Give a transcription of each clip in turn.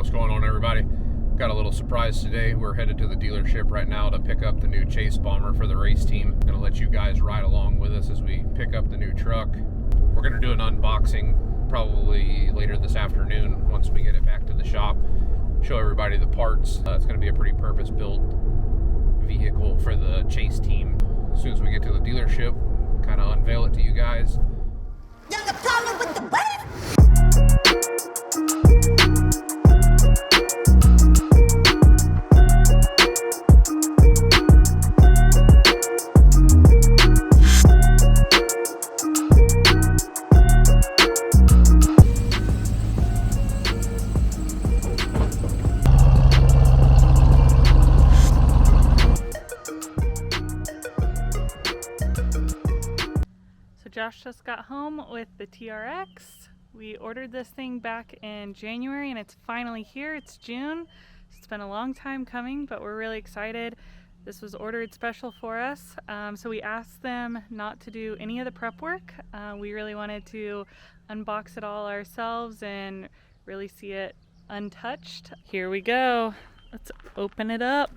What's going on, everybody? Got a little surprise today. We're headed to the dealership right now to pick up the new Chase Bomber for the race team. Gonna let you guys ride along with us as we pick up the new truck. We're gonna do an unboxing probably later this afternoon once we get it back to the shop. Show everybody the parts. It's gonna be a pretty purpose-built vehicle for the Chase team. As soon as we get to the dealership, kind of unveil it to you guys. There's a problem with the what? Josh just got home with the TRX. We ordered this thing back in January and it's finally here. It's June. It's been a long time coming, but we're really excited. This was ordered special for us. So we asked them not to do any of the prep work. We really wanted to unbox it all ourselves and really see it untouched. Here we go. Let's open it up.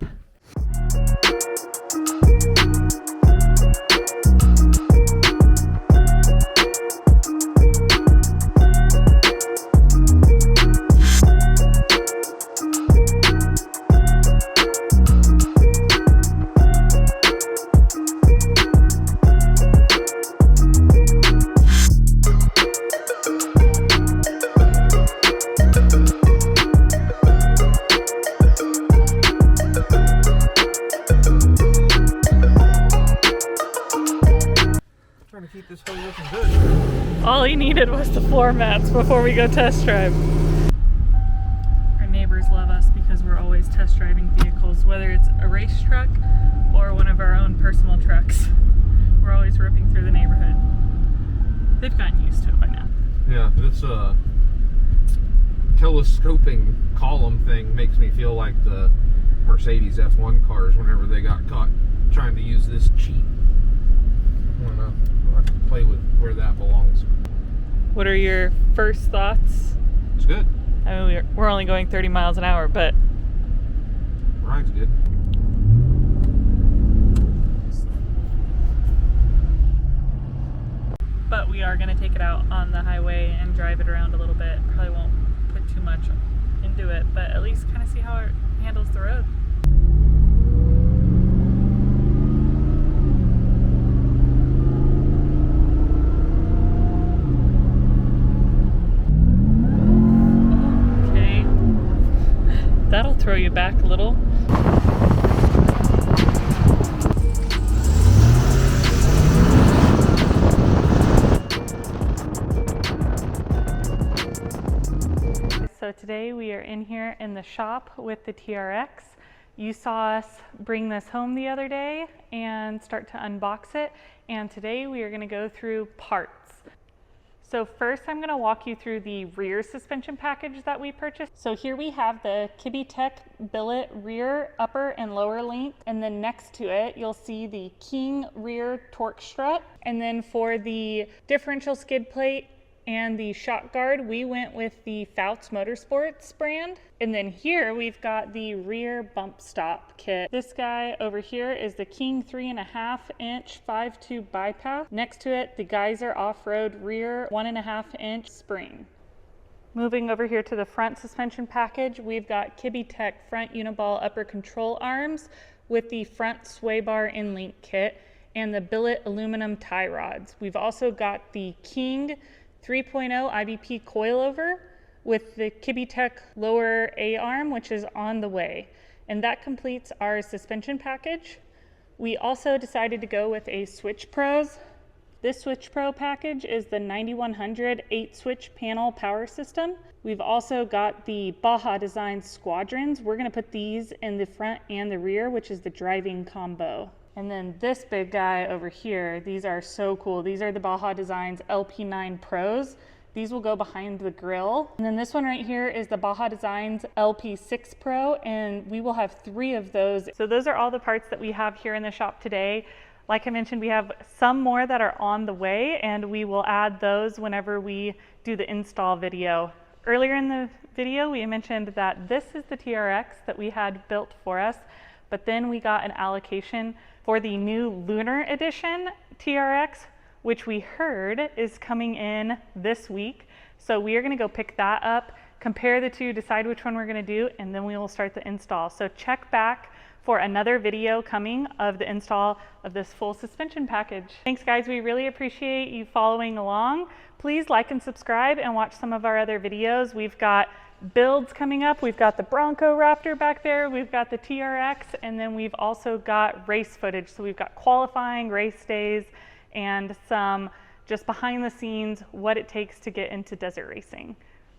Trying to keep this whole looking good. All he needed was the floor mats before we go test drive. Our neighbors love us because we're always test driving vehicles, whether it's a race truck or one of our own personal trucks. We're always ripping through the neighborhood. They've gotten used to it by now. Yeah, this telescoping column thing makes me feel like the Mercedes F1 cars whenever they got caught trying to use this cheat. I don't know. I'll have to play with where that belongs. What are your first thoughts? It's good. I mean, we're only going 30 miles an hour, but Ride's good. But we are going to take it out on the highway and drive it around a little bit. Probably won't put too much into it, but at least kind of see how it handles the road. Okay, that'll throw you back a little. So today we are in here in the shop with the TRX. You saw us bring this home the other day and start to unbox it. And today we are going to go through parts. So first I'm going to walk you through the rear suspension package that we purchased. So here we have the Kibbetech Billet rear, upper and lower link. And then next to it, you'll see the King rear torque strut. And then for the differential skid plate and the shock guard, we went with the Foutz Motorsports brand. And then here we've got the rear bump stop kit. This guy over here is the King 3.5 inch 5-tube bypass. Next to it, the Geiser Offroad rear 1.5 inch spring. Moving over here to the front suspension package, we've got Kibbetech front Uniball upper control arms with the front Swaybar in-link kit and the Billet aluminum tie rods. We've also got the King 3.0 IBP coilover with the Kibbetech lower A-arm, which is on the way. And that completes our suspension package. We also decided to go with a Switch Pros. This Switch Pro package is the 9100 8-switch panel power system. We've also got the Baja Designs Squadrons. We're gonna put these in the front and the rear, which is the driving combo. And then this big guy over here, these are so cool. These are the Baja Designs LP9 Pros. These will go behind the grill. And then this one right here is the Baja Designs LP6 Pro, and we will have 3 of those. So those are all the parts that we have here in the shop today. Like I mentioned, we have some more that are on the way, and we will add those whenever we do the install video Earlier in the video, we mentioned that this is the TRX that we had built for us, but then we got an allocation for the new Lunar Edition TRX, which we heard is coming in this week. So we are gonna go pick that up, compare the two, decide which one we're gonna do, and then we will start the install. So check back for another video coming of the install of this full suspension package. Thanks guys, we really appreciate you following along. Please like and subscribe and watch some of our other videos. We've got builds coming up. We've got the Bronco Raptor back there. We've got the TRX, and then we've also got race footage. So we've got qualifying, race days, and some just behind the scenes, what it takes to get into desert racing.